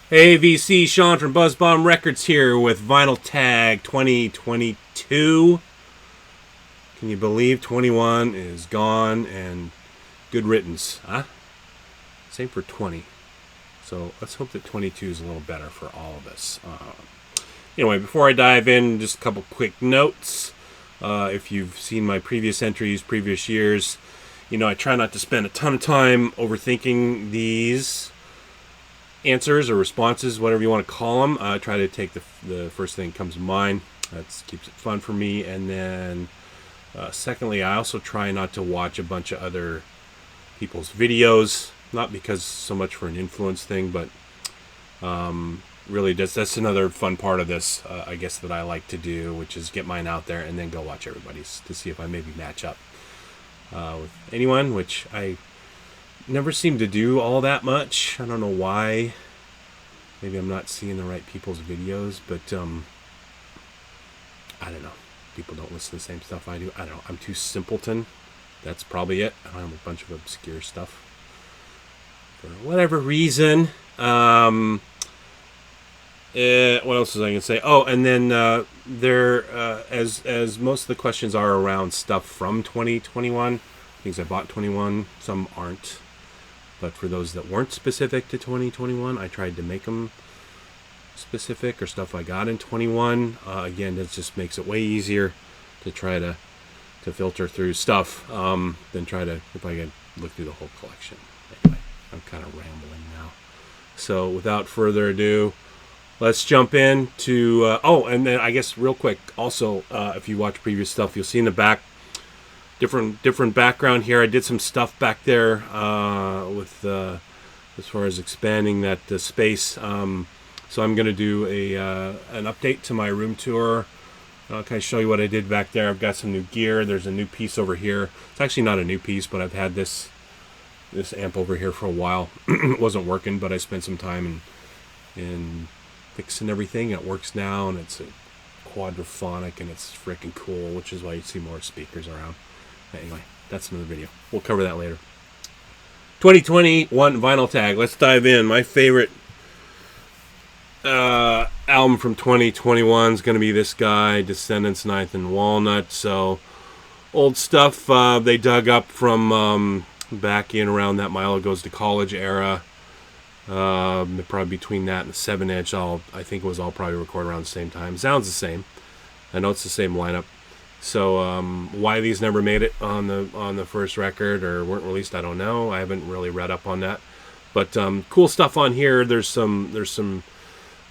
Hey VC, Sean from Buzzbomb Records here with Vinyl Tag 2022. Can you believe 21 is gone and good riddance, huh? Same for 20. So let's hope that 22 is a little better for all of us. Anyway, before I dive in, just a couple quick notes. If you've seen my previous entries, previous years, you know I try not to spend a ton of time overthinking these answers or responses, whatever you want to call them. I try to take the first thing that comes to mind. That keeps it fun for me. And then secondly, I also try not to watch a bunch of other people's videos, not because so much for an influence thing, but really that's another fun part of this, I guess, that I like to do, which is get mine out there and then go watch everybody's to see if I maybe match up with anyone, which I never seem to do all that much. I don't know why. Maybe I'm not seeing the right people's videos, but I don't know. People don't listen to the same stuff I do. I don't know. I'm too simpleton. That's probably it. I don't have a bunch of obscure stuff for whatever reason. What else was I going to say? Oh, and then as most of the questions are around stuff from 2021, things I bought 21, some aren't. But for those that weren't specific to 2021, I tried to make them specific, or stuff I got in 21. Again, that just makes it way easier to try to filter through stuff than try to, if I could look through the whole collection. Anyway, I'm kind of rambling now. So without further ado, let's jump into... and then I guess real quick, also, if you watch previous stuff, you'll see in the back, different background here. I did some stuff back there with as far as expanding that space. So I'm going to do an update to my room tour. I'll kind of show you what I did back there. I've got some new gear. There's a new piece over here. It's actually not a new piece, but I've had this amp over here for a while. It wasn't working, but I spent some time in fixing everything. It works now, and it's a quadraphonic, and it's freaking cool, which is why you see more speakers around. Anyway, that's another video. We'll cover that later. 2021 Vinyl Tag. Let's dive in. My favorite album from 2021 is going to be this guy, Descendants, Ninth and Walnut. So, old stuff they dug up from back in around that Milo Goes to College era. Probably between that and the 7-inch. I think it was all probably recorded around the same time. Sounds the same. I know it's the same lineup. So why these never made it on the first record or weren't released, I don't know. I haven't really read up on that. But cool stuff on here. There's some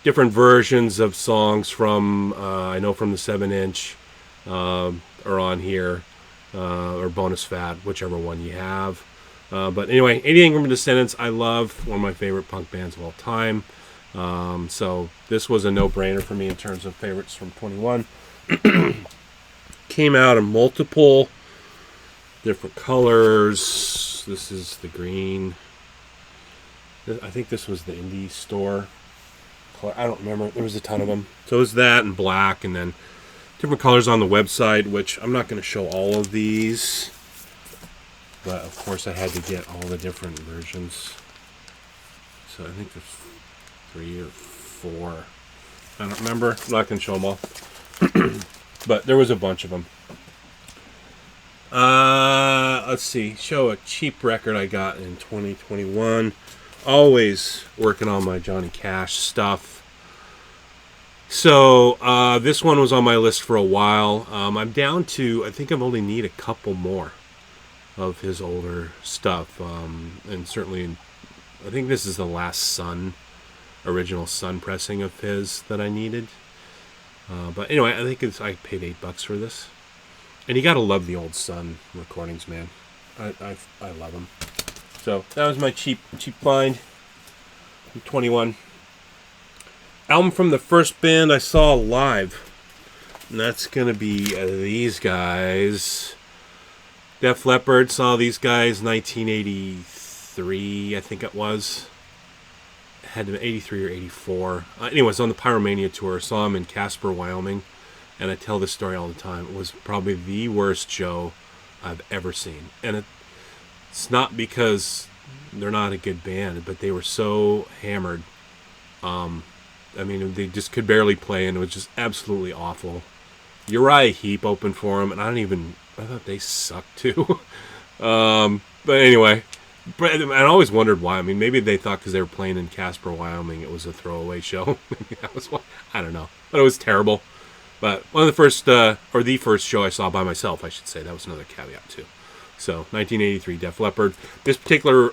different versions of songs from I know from the 7-inch are on here, or bonus fat, whichever one you have. But anyway, anything from Descendants I love. One of my favorite punk bands of all time. So this was a no-brainer for me in terms of favorites from 21. Came out in multiple different colors. This is the green. I think this was the indie store color. I don't remember. There was a ton of them. So it was that and black, and then different colors on the website, which I'm not going to show all of these. But of course I had to get all the different versions. So I think there's 3 or 4. I don't remember. I'm not going to show them all. But there was a bunch of them. Let's see. Show a cheap record I got in 2021. Always working on my Johnny Cash stuff. So this one was on my list for a while. I'm down to, I think I only need a couple more of his older stuff. And certainly, I think this is the last original Sun pressing of his that I needed. But anyway, I think I paid $8 for this, and you gotta love the old Sun recordings, man. I love them. So that was my cheap find. 21 album from the first band I saw live, and that's gonna be these guys. Def Leppard. Saw these guys 1983, I think it was. Had to be 83 or 84. Anyways, on the Pyromania tour, saw him in Casper, Wyoming, and I tell this story all the time. It was probably the worst show I've ever seen, and it's not because they're not a good band, but they were so hammered I mean, they just could barely play, and it was just absolutely awful. Uriah Heep opened for him, and I thought they sucked too. But anyway, I always wondered why. I mean, maybe they thought because they were playing in Casper, Wyoming, it was a throwaway show. Maybe that was why. I don't know. But it was terrible. But one of the first, or the first show I saw by myself, I should say. That was another caveat too. So, 1983, Def Leppard. This particular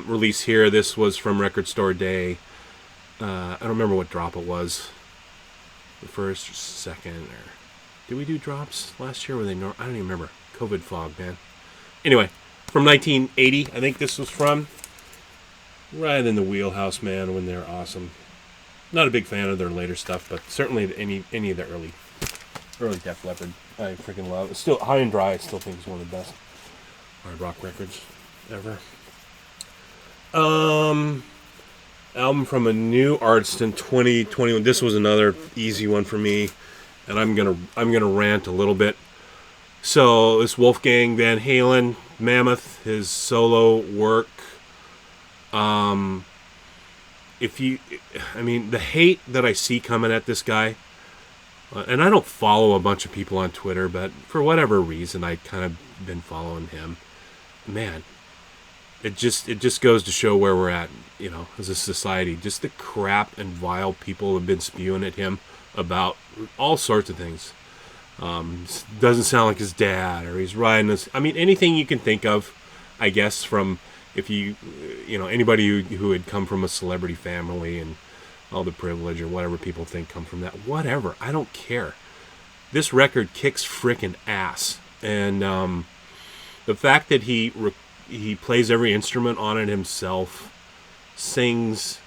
release here, this was from Record Store Day. I don't remember what drop it was. The first or second, or did we do drops last year? Were they? I don't even remember. COVID fog, man. Anyway, from 1980, I think this was from. Right in the wheelhouse, man. When they're awesome. Not a big fan of their later stuff, but certainly any of the early Def Leppard, I freaking love. It's still High and Dry. I still think is one of the best hard rock records ever. Album from a new artist in 2021. This was another easy one for me, and I'm gonna rant a little bit. So this Wolfgang Van Halen, Mammoth, his solo work. The hate that I see coming at this guy, and I don't follow a bunch of people on Twitter, but for whatever reason, I kind of been following him. Man, it just goes to show where we're at, as a society. Just the crap and vile people have been spewing at him about all sorts of things. Doesn't sound like his dad, or he's riding this. I mean, anything you can think of, I guess, from if anybody who had come from a celebrity family and all the privilege or whatever people think come from that. Whatever, I don't care. This record kicks frickin' ass, and the fact that he plays every instrument on it himself, sings.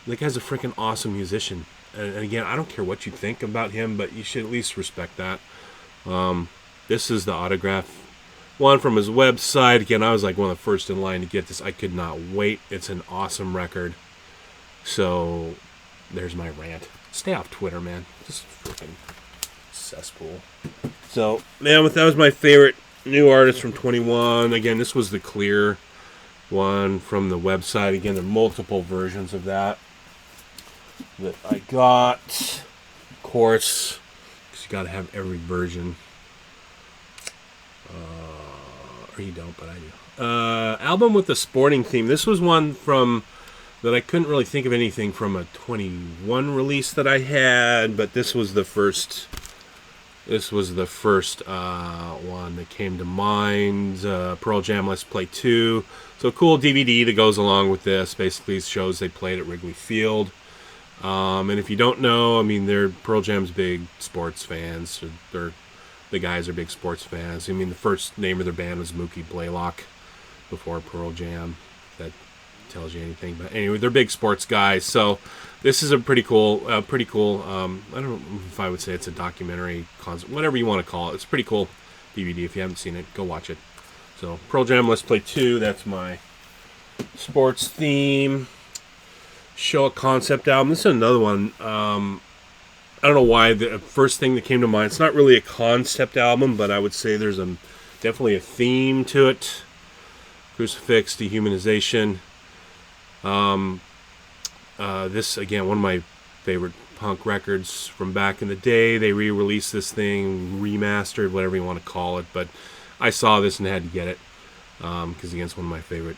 The guy's a freaking awesome musician. And again, I don't care what you think about him, but you should at least respect that. This is the autograph one from his website. Again, I was like one of the first in line to get this. I could not wait. It's an awesome record. So, there's my rant. Stay off Twitter, man. Just freaking cesspool. So, man, that was my favorite new artist from 21. Again, this was the clear one from the website. Again, there are multiple versions of that I got. Of course, because you got to have every version. Or you don't, but I do. Album with the sporting theme. This was one from that I couldn't really think of anything from a 21 release that I had, but this was the first. This was the first one that came to mind. Pearl Jam Let's Play 2. So cool DVD that goes along with this. Basically shows they played at Wrigley Field. And if you don't know, I mean, they're Pearl Jam's big sports fans. The guys are big sports fans. I mean, the first name of their band was Mookie Blaylock before Pearl Jam. If that tells you anything. But anyway, they're big sports guys. So this is a pretty cool. I don't know if I would say it's a documentary, whatever you want to call it. It's a pretty cool DVD. If you haven't seen it, go watch it. So Pearl Jam Let's Play 2. That's my sports theme. Show a concept album. This is another one. I don't know why the first thing that came to mind. It's not really a concept album, but I would say there's definitely a theme to it. Crucifix, Dehumanization. This again, one of my favorite punk records from back in the day. They re-released this thing, remastered, whatever you want to call it. But I saw this and had to get it because again, it's one of my favorite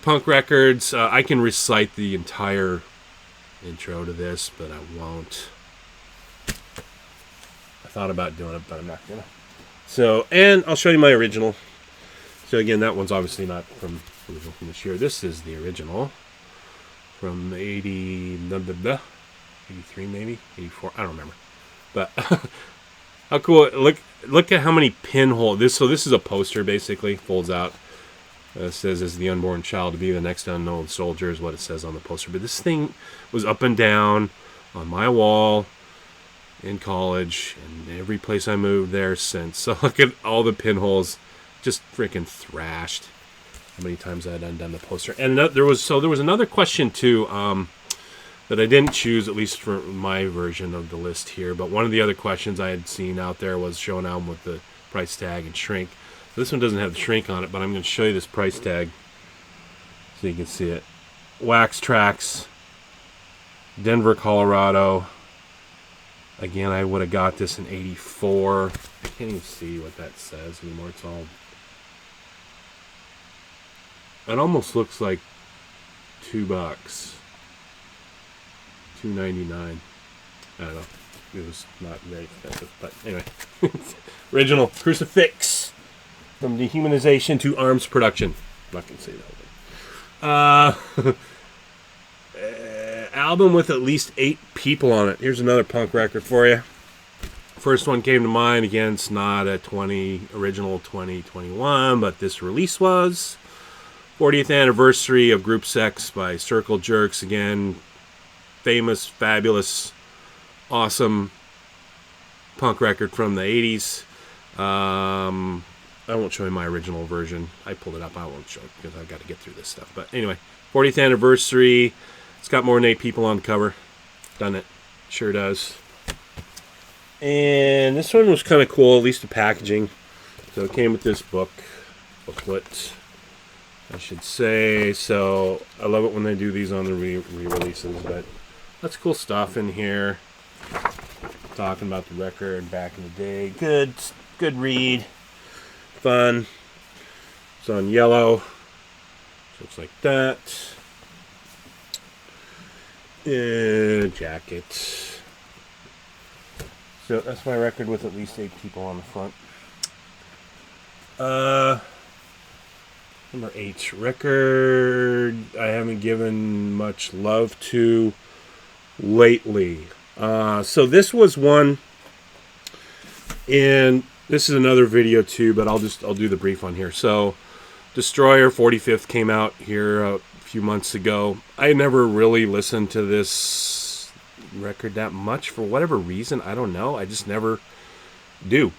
punk records. I can recite the entire intro to this, but I won't. I thought about doing it, but I'm not gonna. So, and I'll show you my original. So again, that one's obviously not from this year. This is the original from 83 maybe, 84. I don't remember. But how cool! Look at how many pinholes. So this is a poster basically. Folds out. It says, as the unborn child to be the next unknown soldier is what it says on the poster. But this thing was up and down on my wall in college and every place I moved there since. So look at all the pinholes just freaking thrashed. How many times I had undone the poster. And there was another question too that I didn't choose, at least for my version of the list here. But one of the other questions I had seen out there was show an album with the price tag and shrink. This one doesn't have the shrink on it, but I'm going to show you this price tag so you can see it. Wax Tracks, Denver, Colorado. Again, I would have got this in 84. I can't even see what that says anymore. It's all... It almost looks like $2. $2.99. I don't know. It was not very expensive, but anyway. Original crucifix. From dehumanization to arms production. I'm not going to say that whole thing. Album with at least 8 people on it. Here's another punk record for you. First one came to mind. Again, it's not a original 2021, but this release was. 40th anniversary of Group Sex by Circle Jerks. Again, famous, fabulous, awesome punk record from the 80s. I won't show you my original version. I pulled it up. I won't show it because I've got to get through this stuff. But anyway, 40th anniversary. It's got more than 8 people on the cover. Done it. Sure does. And this one was kind of cool, at least the packaging. So it came with this booklet, I should say. So I love it when they do these on the re-releases. But that's cool stuff in here. Talking about the record back in the day. Good read. Fun. It's on yellow. So it's like that. Jacket. So that's my record with at least 8 people on the front. Number 8 record I haven't given much love to lately. So this was one, and this is another video too, but I'll do the brief one here. So Destroyer 45th came out here a few months ago. I never really listened to this record that much for whatever reason. I don't know. I just never do.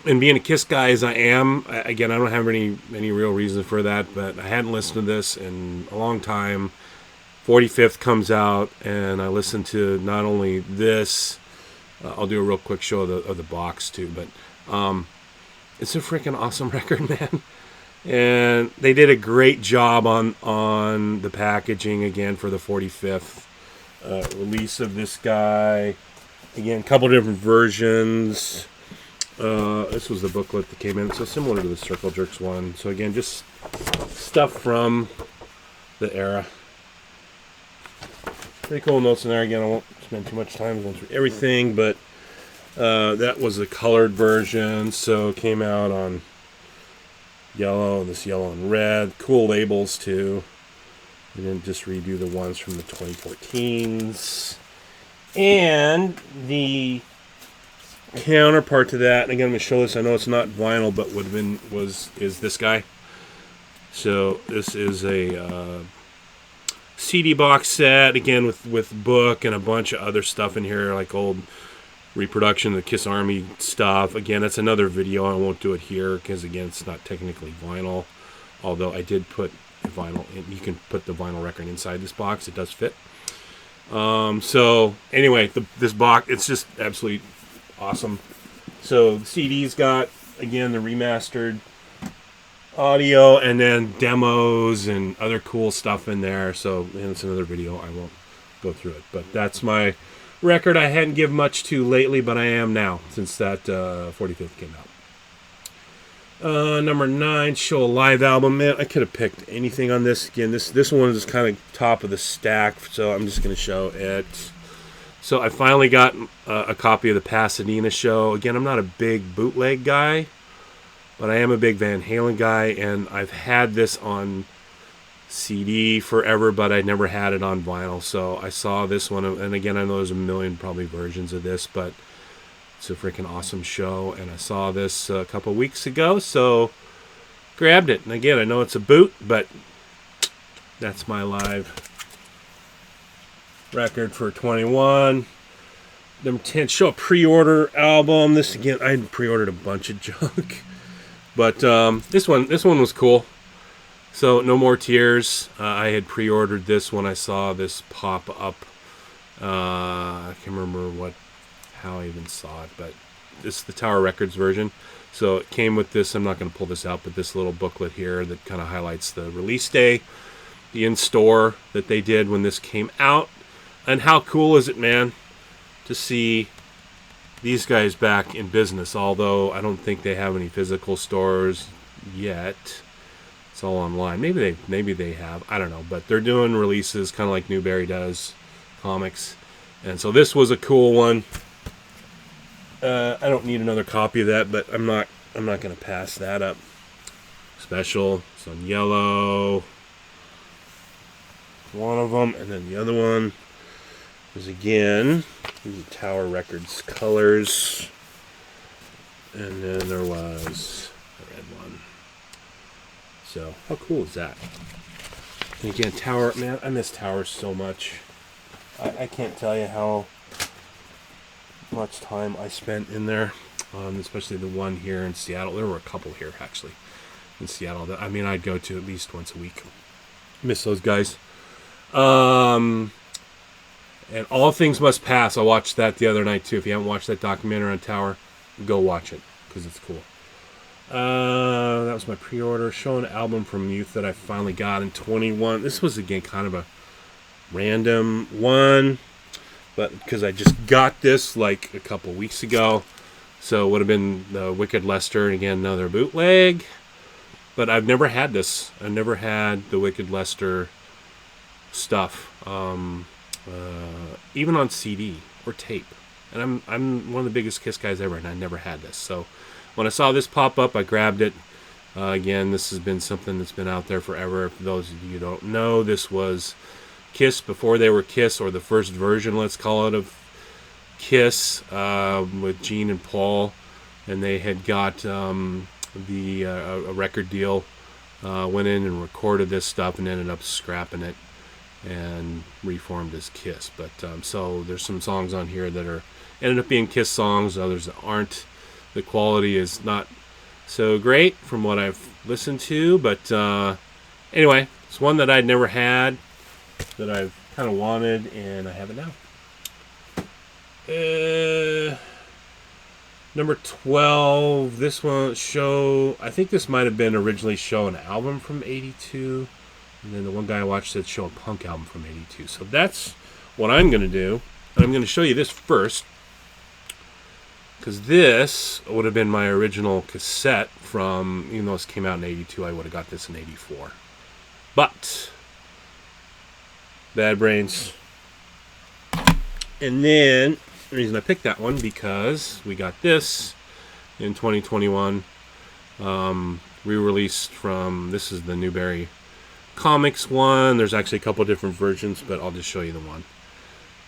And being a Kiss guy as I am, again, I don't have any real reason for that, but I hadn't listened to this in a long time. 45th comes out, and I listened to not only this, I'll do a real quick show of the box too, but it's a freaking awesome record, man. And they did a great job on the packaging again for the 45th release of this guy. Again, a couple different versions. This was the booklet that came in, so similar to the Circle Jerks one. So again, just stuff from the era. Pretty cool notes in there. Again, I won't spend too much time going through everything, but that was the colored version. So it came out on yellow, this yellow and red. Cool labels too. We didn't just redo the ones from the 2014s. And the counterpart to that, and again, I'm going to show this. I know it's not vinyl, but is this guy. So this is a CD box set, again with book and a bunch of other stuff in here, like old reproduction of the Kiss Army stuff. Again, that's another video. I won't do it here because again, it's not technically vinyl. Although I did put the vinyl in. You can put the vinyl record inside this box. It does fit. So anyway, this box, it's just absolutely awesome. So the CD's got, again, the remastered audio and then demos and other cool stuff in there. So and it's another video. I won't go through it. But that's my record I hadn't given much to lately, but I am now since that 45th came out. Number 9, show a live album. Man, I could have picked anything on this. Again, this one is kind of top of the stack, so I'm just going to show it. So I finally got a copy of the Pasadena show. Again, I'm not a big bootleg guy, but I am a big Van Halen guy, and I've had this on CD forever, but I never had it on vinyl. So I saw this one, and again, I know there's a million probably versions of this, but it's a freaking awesome show, and I saw this a couple weeks ago, so grabbed it. And again, I know it's a boot, but that's my live record for 21. Number 10, show a pre-order album. This again, I pre-ordered a bunch of junk, but this one was cool. So No More Tears. I had pre-ordered this when I saw this pop up. I can't remember how I even saw it, but this is the Tower Records version. So it came with this. I'm not going to pull this out, but this little booklet here that kind of highlights the release day, the in-store that they did when this came out. And how cool is it, man, to see these guys back in business, although I don't think they have any physical stores yet. It's all online. Maybe they have. I don't know. But they're doing releases kind of like Newberry does comics. And so this was a cool one. I don't need another copy of that, but I'm not going to pass that up. Special. It's on yellow. One of them. And then the other one is again, these are Tower Records colors. And then there was a red one. So, how cool is that? And again, Tower, man, I miss Tower so much. I can't tell you how much time I spent in there, especially the one here in Seattle. There were a couple here, actually, in Seattle. That, I mean, I'd go to at least once a week. Miss those guys. And All Things Must Pass. I watched that the other night, too. If you haven't watched that documentary on Tower, go watch it, because it's cool. That was my pre-order. Showing an album from Youth that I finally got in 21. This was, again, kind of a random one, but because I just got this like a couple weeks ago, so it would have been the Wicked Lester, and again, another bootleg. But I've never had this. I've never had the Wicked Lester stuff, even on CD or tape. And I'm one of the biggest Kiss guys ever, and I never had this. So when I saw this pop up, I grabbed it. Again, this has been something that's been out there forever. For those of you who don't know, this was Kiss before they were Kiss, or the first version, let's call it, of Kiss, with Gene and Paul. And they had got a record deal, went in and recorded this stuff and ended up scrapping it and reformed as Kiss. But so there's some songs on here that are ended up being Kiss songs, others that aren't. The quality is not so great from what I've listened to, but anyway, it's one that I'd never had, that I've kind of wanted, and I have it now. Number 12, this one show, I think this might have been originally show an album from 82, and then the one guy I watched said show a punk album from 82. So that's what I'm going to do, and I'm going to show you this first, because this would have been my original cassette from, even though this came out in 82, I would have got this in 84. But Bad Brains. And then the reason I picked that one, because we got this in 2021, re-released from, this is the Newberry Comics one. There's actually a couple different versions, but I'll just show you the one.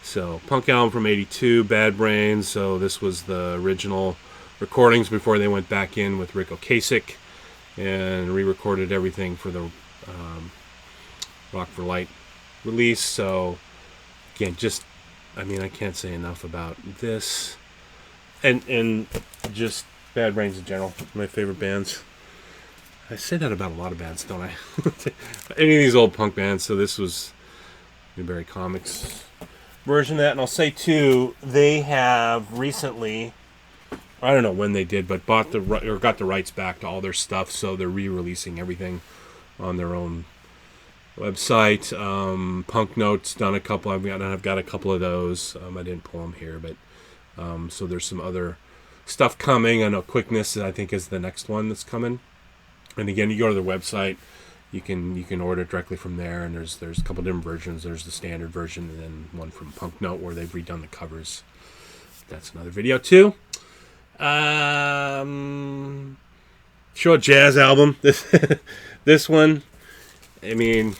So, punk album from 82, Bad Brains. So this was the original recordings before they went back in with Rick Ocasek and re-recorded everything for the Rock for Light release. So, again, just, I mean, I can't say enough about this. And just Bad Brains in general, my favorite bands. I say that about a lot of bands, don't I? Any of these old punk bands. So this was Newberry Comics version of that. And I'll say, too, they have recently, I don't know when they did, but got the rights back to all their stuff. So they're re-releasing everything on their own website. Punk Notes done a couple. I've got a couple of those. I didn't pull them here, but so there's some other stuff coming. I know Quickness, I think, is the next one that's coming. And again, you go to their website, you can order it directly from there. And there's a couple different versions. There's the standard version, and then one from Punk Note where they've redone the covers. That's another video too. Show a jazz album. This one. I mean,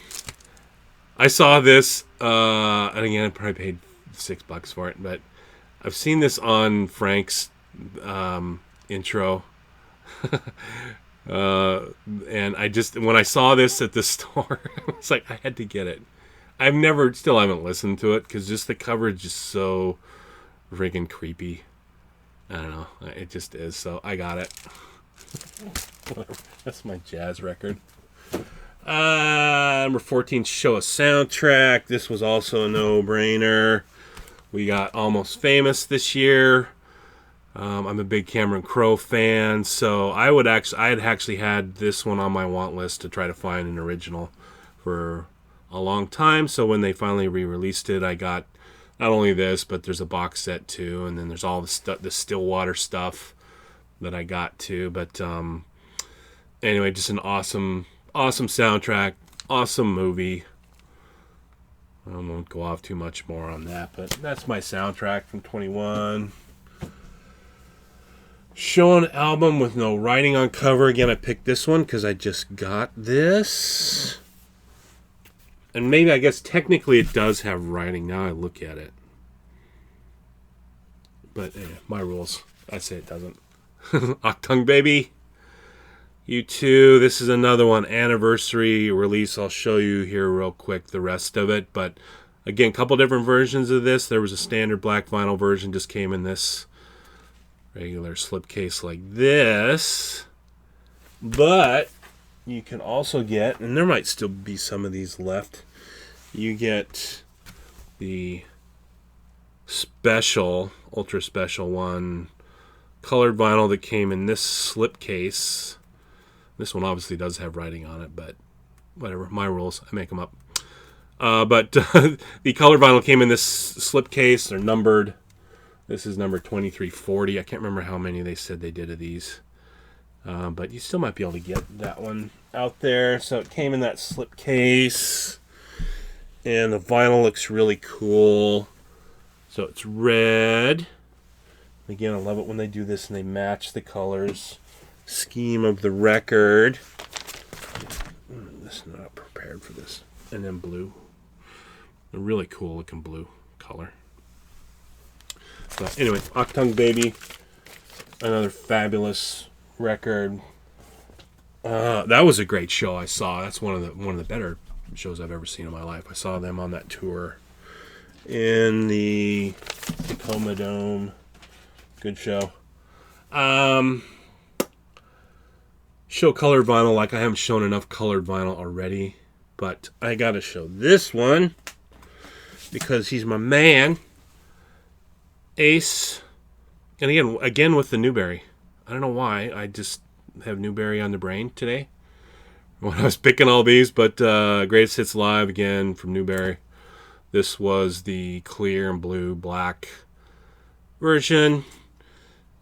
I saw this, and again, I probably paid $6 for it, but I've seen this on Frank's intro, and when I saw this at the store, I was like, I had to get it. Still haven't listened to it, because just the cover is just so friggin' creepy. I don't know, it just is, so I got it. Whatever. That's my jazz record. Number 14, show a soundtrack. This was also a no-brainer. We got Almost Famous this year. I'm a big Cameron Crowe fan, so I had actually had this one on my want list to try to find an original for a long time. So when they finally re-released it, I got not only this, but there's a box set too, and then there's all the stuff, the Stillwater stuff that I got too. But anyway, just an awesome soundtrack, awesome movie. I won't go off too much more on that, but that's my soundtrack from 21. Show an album with no writing on cover. Again, I picked this one because I just got this. And maybe, I guess, technically it does have writing now I look at it. But, my rules. I say it doesn't. Octung Baby. U2. This is another one. Anniversary release. I'll show you here real quick the rest of it. But, again, a couple different versions of this. There was a standard black vinyl version. Just came in this regular slipcase like this. But you can also get, and there might still be some of these left, you get the special, ultra special one, colored vinyl that came in this slipcase. This one obviously does have writing on it, but whatever, my rules, I make them up. But the colored vinyl came in this slipcase. They're numbered. This is number 2340. I can't remember how many they said they did of these. But you still might be able to get that one out there. So it came in that slipcase. And the vinyl looks really cool. So it's red. Again, I love it when they do this and they match the colors scheme of the record. This is not prepared for this. And then blue. A really cool looking blue color. But anyway, Octung Baby. Another fabulous record. That was a great show I saw. That's one of the better shows I've ever seen in my life. I saw them on that tour in the Tacoma Dome. Good show. Show colored vinyl. Like, I haven't shown enough colored vinyl already, but I gotta show this one because he's my man, Ace. And again with the Newberry. I don't know why. I just have Newberry on the brain today when I was picking all these. But Greatest Hits Live, again, from Newberry. This was the clear and blue black version.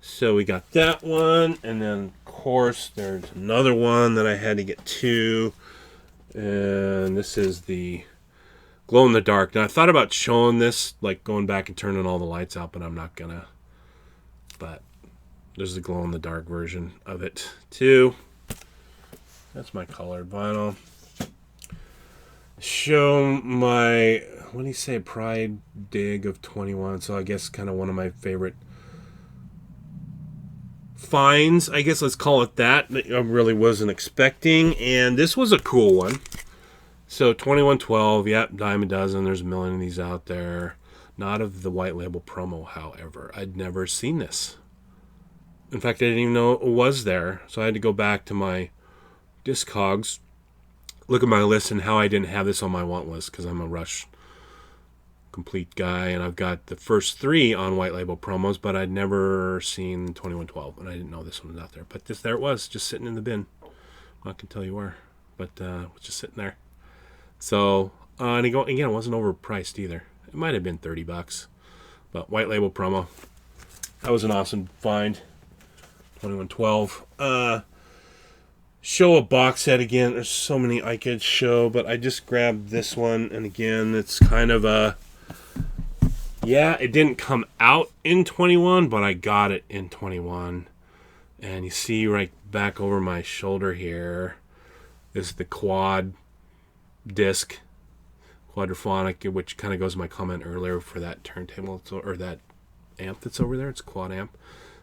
So we got that one. And then, of course, there's another one that I had to get to. And this is the Glow in the Dark. Now, I thought about showing this, like going back and turning all the lights out, but I'm not going to. But there's the glow in the dark version of it too. That's my colored vinyl. Show my, what do you say, Pride Dig of 21. So I guess kind of one of my favorite finds, I guess let's call it that I really wasn't expecting. And this was a cool one. So 2112, yep, dime a dozen. There's a million of these out there. Not of the white label promo, however. I'd never seen this. In fact, I didn't even know it was there. So I had to go back to my Discogs, look at my list, and how I didn't have this on my want list, because I'm a Rush complete guy, and I've got the first 3 on white label promos, but I'd never seen 2112, and I didn't know this one was out there. But there it was, just sitting in the bin. I can tell you where, but it was just sitting there. So, and again, it wasn't overpriced either. It might have been $30, but white label promo. That was an awesome find. 2112. Show a box set again. There's so many I could show, but I just grabbed this one, and again, it's kind of a, yeah, it didn't come out in 21, but I got it in 21. And you see right back over my shoulder here is the quad disc. Quadraphonic, which kind of goes to my comment earlier for that turntable, or that amp that's over there. It's a quad amp.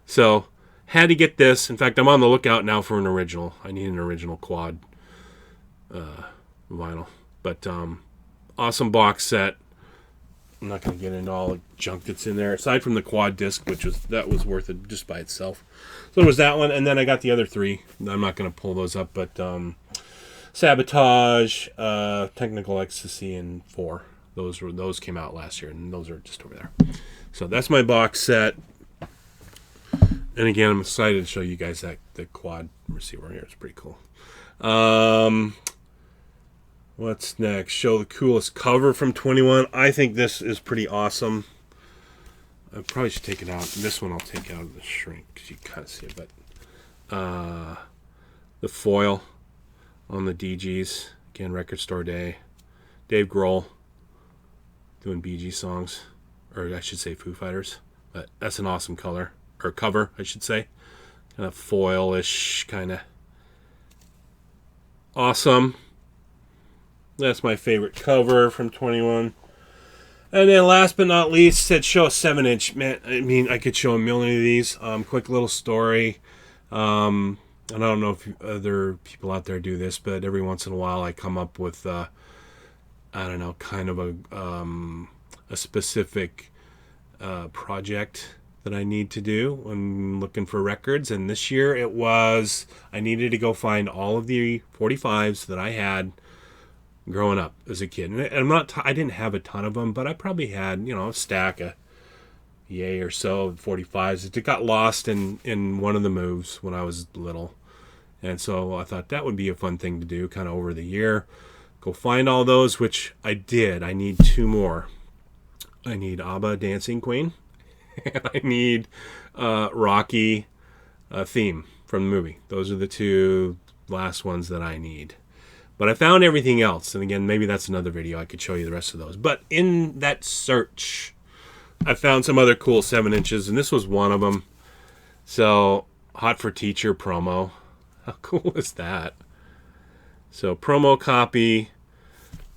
So, had to get this. In fact, I'm on the lookout now for an original. I need an original quad vinyl. But, awesome box set. I'm not going to get into all the junk that's in there. Aside from the quad disc, that was worth it just by itself. So, it was that one. And then I got the other 3. I'm not going to pull those up, but Sabotage, Technical Ecstasy, and 4. Those came out last year, and those are just over there. So that's my box set. And again, I'm excited to show you guys the quad receiver here. It's pretty cool. What's next? Show the coolest cover from 21. I think this is pretty awesome. I probably should take it out. This one I'll take out of the shrink because you kind of see it. But the foil on the DGs. Again, Record Store Day. Dave Grohl doing Bee Gees songs. Or I should say Foo Fighters. But that's an awesome color. Or cover, I should say. Kind of foil-ish, kind of awesome. That's my favorite cover from 21. And then last but not least, said show a 7-inch. Man, I mean, I could show a million of these. Quick little story. And I don't know if other people out there do this, but every once in a while I come up with, I don't know, kind of a specific project that I need to do when looking for records. And this year it was, I needed to go find all of the 45s that I had growing up as a kid. And I didn't have a ton of them, but I probably had, a stack of yay or so 45s. It got lost in one of the moves when I was little. And so I thought that would be a fun thing to do kind of over the year. Go find all those, which I did. I need 2 more. I need ABBA Dancing Queen. And I need Rocky theme from the movie. Those are the 2 last ones that I need. But I found everything else. And again, maybe that's another video. I could show you the rest of those. But in that search, I found some other cool 7-inches. And this was one of them. So, Hot for Teacher promo. How cool is that? So, promo copy.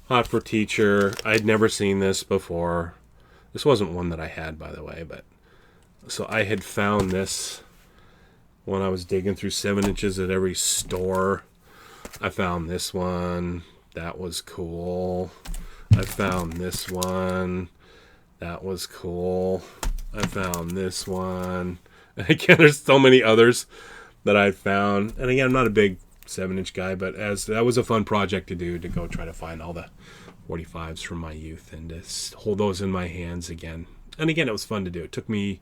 Hot for Teacher. I'd never seen this before. This wasn't one that I had, by the way. But so I had found this when I was digging through 7-inches at every store. I found this one. That was cool. I found this one. That was cool. I found this one. And again, there's so many others that I found. And again, I'm not a big 7-inch guy, but that was a fun project to do, to go try to find all the 45s from my youth and to hold those in my hands again. And again, it was fun to do. It took me,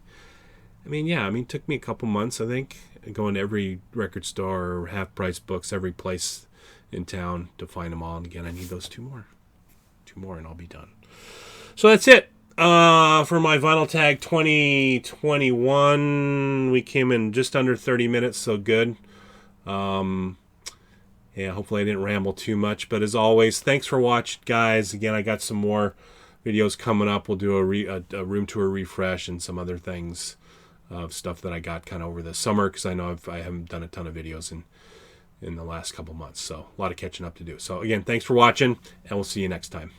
it took me a couple months, I think, going to every record store or half-price books, every place in town to find them all. And again, I need those 2 more. 2 more and I'll be done. So that's it. For my Vinyl Tag 2021, we came in just under 30 minutes, so good. Yeah, hopefully I didn't ramble too much. But as always, thanks for watching, guys. Again, I got some more videos coming up. We'll do a room tour refresh and some other things of stuff that I got kind of over the summer, because I know I haven't done a ton of videos in the last couple months. So a lot of catching up to do. So again, thanks for watching, and we'll see you next time.